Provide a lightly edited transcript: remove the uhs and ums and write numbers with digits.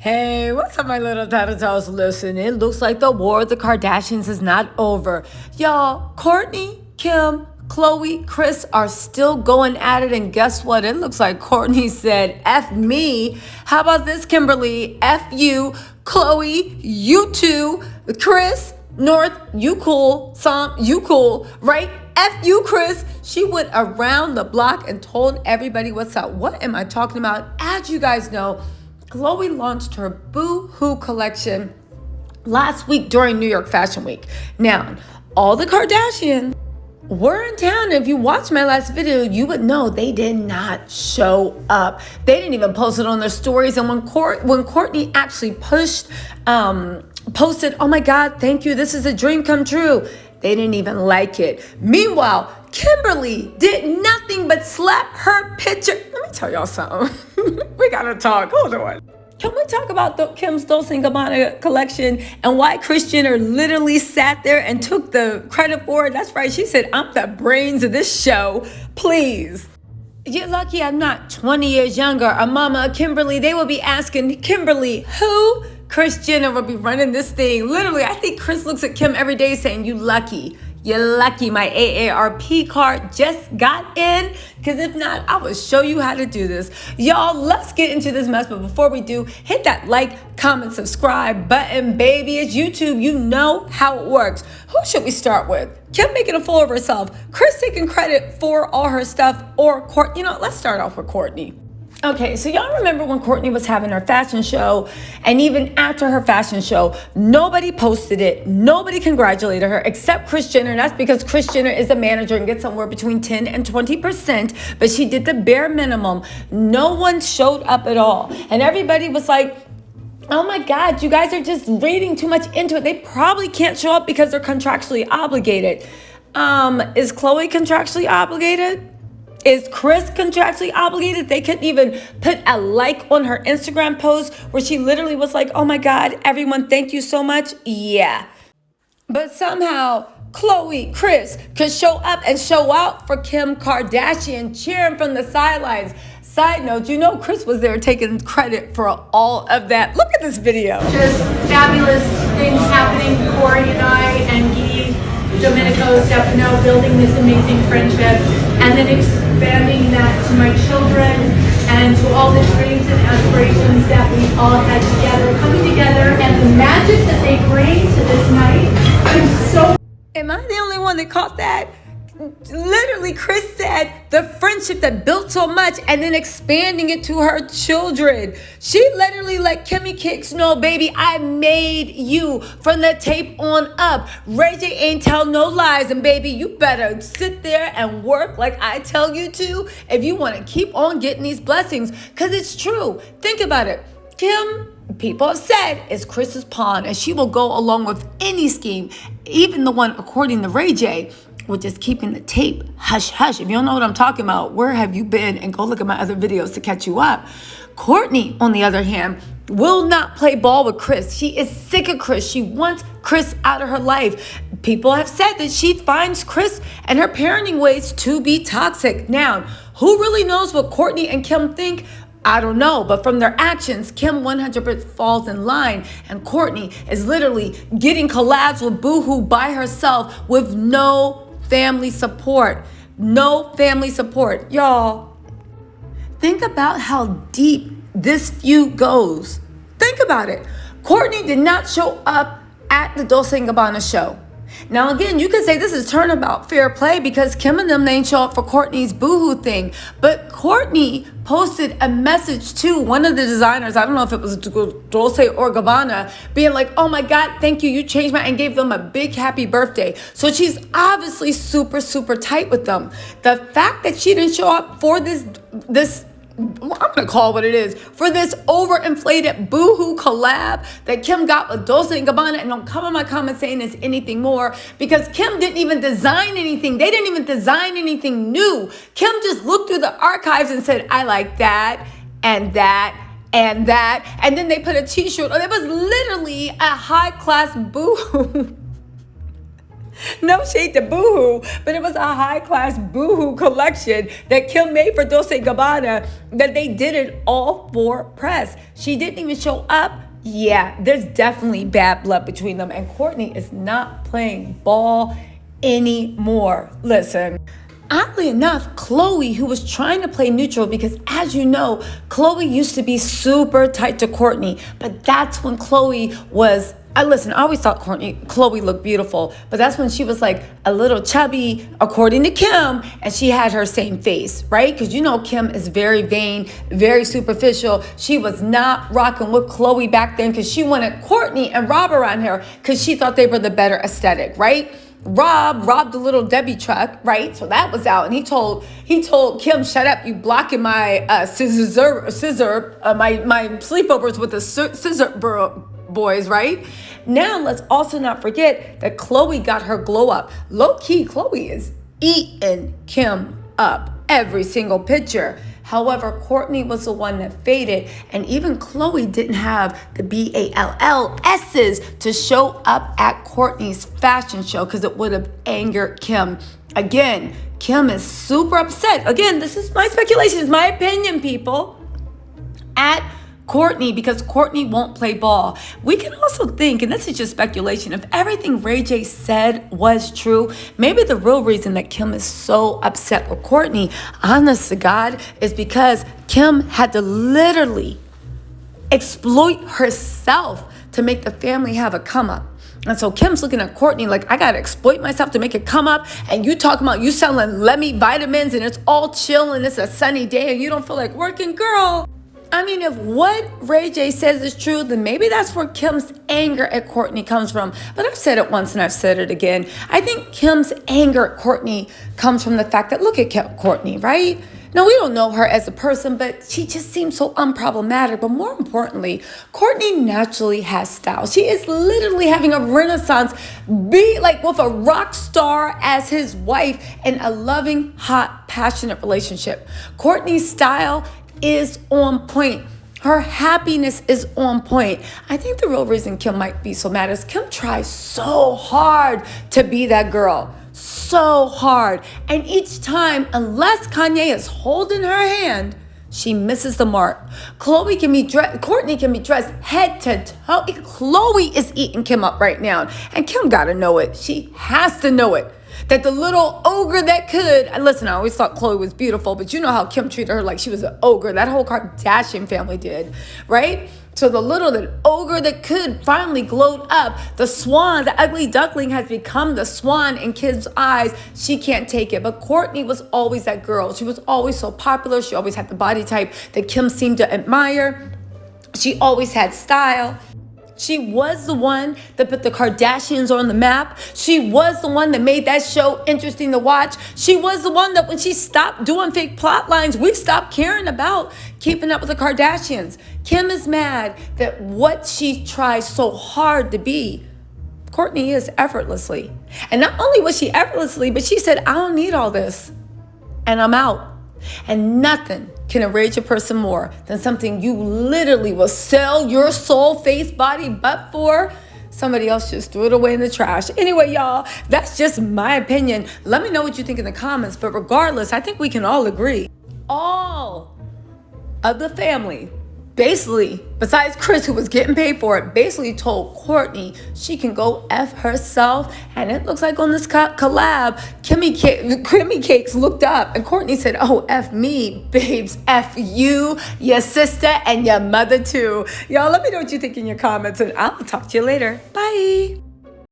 Hey, what's up, my little tattletales? Listen, it looks like the war of the Kardashians is not over. Y'all, Kourtney, Kim, Khloe, Kris are still going at it, and guess what? It looks like Kourtney said, F me. How about this, Kimberly? F you. Khloe, you too. Kris, North, you cool. Sam, you cool, right? F you, Kris. She went around the block and told everybody what's up. What am I talking about? As you guys know, Khloe launched her Boo-Hoo collection last week during New York Fashion Week. Now, all the Kardashians were in town. If you watched my last video, you would know they did not show up. They didn't even post it on their stories. And when Kourtney actually posted, oh my God, thank you, this is a dream come true, they didn't even like it. Meanwhile, Kimberly did nothing but slap her picture. Let me tell y'all something. We gotta talk. Hold on. Can we talk about Kim's Dolce & Gabbana collection and why Kris Jenner literally sat there and took the credit for it? That's right. She said, I'm the brains of this show. Please. You're lucky I'm not 20 years younger. A mama, Kimberly, they will be asking, Kimberly, who? Kris Jenner will be running this thing. Literally, I think Kris looks at Kim every day saying, you lucky. You're lucky my AARP card just got in, because if not, I will show you how to do this. Y'all, let's get into this mess, but before we do, hit that like, comment, subscribe button, baby. It's YouTube. You know how it works. Who should we start with? Kim making a fool of herself, Kris taking credit for all her stuff, or Kourt? Let's start off with Kourtney. Okay, so y'all remember when Kourtney was having her fashion show, and even after her fashion show, nobody posted it, nobody congratulated her except Kris Jenner, and that's because Kris Jenner is a manager and gets somewhere between 10 and 20%, but she did the bare minimum. No one showed up at all, and everybody was like, oh my God, you guys are just reading too much into it. They probably can't show up because they're contractually obligated. Is Khloe contractually obligated? Is Kris contractually obligated? They couldn't even put a like on her Instagram post where she literally was like, oh my God, everyone, thank you so much. Yeah. But somehow Khloe, Kris could show up and show out for Kim Kardashian, cheering from the sidelines. Side note, you know Kris was there taking credit for all of that. Look at this video. Just fabulous things happening. Corey and I and Guy, Domenico, Stefano, building this amazing friendship, and then expanding that to my children and to all the dreams and aspirations that we all had together, coming together, and the magic that they bring to this night. I'm so... Am I the only one that caught that? Literally, Kris said the friendship that built so much and then expanding it to her children. She literally let Kimmy Kicks know, baby, I made you from the tape on up. Ray J ain't tell no lies, and baby, you better sit there and work like I tell you to if you want to keep on getting these blessings, because it's true. Think about it. Kim, people have said, is Kris's pawn, and she will go along with any scheme, even the one according to Ray J, with just keeping the tape hush hush. If you don't know what I'm talking about, where have you been? And go look at my other videos to catch you up. Kourtney, on the other hand, will not play ball with Kris. She is sick of Kris. She wants Kris out of her life. People have said that she finds Kris and her parenting ways to be toxic. Now, who really knows what Kourtney and Kim think? I don't know, but from their actions, Kim 100% falls in line, and Kourtney is literally getting collabs with Boohoo by herself with no family support. No family support. Y'all, think about how deep this feud goes. Think about it. Kourtney did not show up at the Dolce & Gabbana show. Now, again, you could say this is turnabout fair play because Kim and them ain't show up for Kourtney's Boohoo thing. But Kourtney posted a message to one of the designers, I don't know if it was Dolce or Gabbana, being like, oh my God, thank you, you changed my, and gave them a big happy birthday. So she's obviously super, super tight with them. The fact that she didn't show up for this I'm gonna call it what it is, for this overinflated Boohoo collab that Kim got with Dolce & Gabbana, and don't come in my comments saying it's anything more, because Kim didn't even design anything. They didn't even design anything new. Kim just looked through the archives and said, I like that and that and that, and then they put a t-shirt on. It was literally a high-class Boohoo No shade to Boohoo, but it was a high-class Boohoo collection that Kim made for Dolce & Gabbana that they did it all for press. She didn't even show up. Yeah, there's definitely bad blood between them, and Kourtney is not playing ball anymore. Listen. Oddly enough, Khloe, who was trying to play neutral, because as you know, Khloe used to be super tight to Kourtney, but that's when Khloe was, I always thought Khloe looked beautiful, but that's when she was like a little chubby, according to Kim, and she had her same face, right? Because you know Kim is very vain, very superficial. She was not rocking with Khloe back then because she wanted Kourtney and Rob around her because she thought they were the better aesthetic, right? Rob robbed the little Debbie truck, right? So that was out, and he told Kim, "Shut up, you blocking my my sleepovers with the scissor boys," right? Now let's also not forget that Khloe got her glow up. Low key, Khloe is eating Kim up every single picture. However, Kourtney was the one that faded, and even Khloe didn't have the BALLS's to show up at Kourtney's fashion show because it would have angered Kim. Again, Kim is super upset. Again, this is my speculation, it's my opinion, people. At Kourtney, because Kourtney won't play ball. We can also think, and this is just speculation, if everything Ray J said was true, maybe the real reason that Kim is so upset with Kourtney, honest to God, is because Kim had to literally exploit herself to make the family have a come up. And so Kim's looking at Kourtney like, I gotta exploit myself to make it come up, and you talking about you selling Lemmy vitamins and it's all chill and it's a sunny day and you don't feel like working, girl. I mean, if what Ray J says is true, then maybe that's where Kim's anger at Kourtney comes from. But I've said it once and I've said it again. I think Kim's anger at Kourtney comes from the fact that, look at Kourtney, right? Now, we don't know her as a person, but she just seems so unproblematic. But more importantly, Kourtney naturally has style. She is literally having a renaissance, be like with a rock star as his wife in a loving, hot, passionate relationship. Kourtney's style is on point. Her happiness is on point. I think the real reason Kim might be so mad is Kim tries so hard to be that girl. So hard. And each time, unless Kanye is holding her hand, she misses the mark. Kourtney can be dressed head to toe. Khloe is eating Kim up right now. And Kim gotta know it. She has to know it. That the little ogre that could, and listen, I always thought Khloe was beautiful, but you know how Kim treated her like she was an ogre. That whole Kardashian family did, right? So the ogre that could finally glowed up. The swan, the ugly duckling has become the swan in kids' eyes. She can't take it. But Kourtney was always that girl. She was always so popular. She always had the body type that Kim seemed to admire. She always had style. She was the one that put the Kardashians on the map. She was the one that made that show interesting to watch. She was the one that when she stopped doing fake plot lines, we stopped caring about keeping up with the Kardashians. Kim is mad that what she tries so hard to be, Kourtney is effortlessly. And not only was she effortlessly, but she said, I don't need all this. And I'm out. And nothing can enrage a person more than something you literally will sell your soul, face, body, butt for. Somebody else just threw it away in the trash. Anyway, y'all, that's just my opinion. Let me know what you think in the comments. But regardless, I think we can all agree. All of the family, basically, besides Kris, who was getting paid for it, basically told Kourtney she can go F herself. And it looks like on this collab, Kimmy Cakes looked up and Kourtney said, oh, F me, babes, F you, your sister, and your mother too. Y'all, let me know what you think in your comments, and I'll talk to you later. Bye.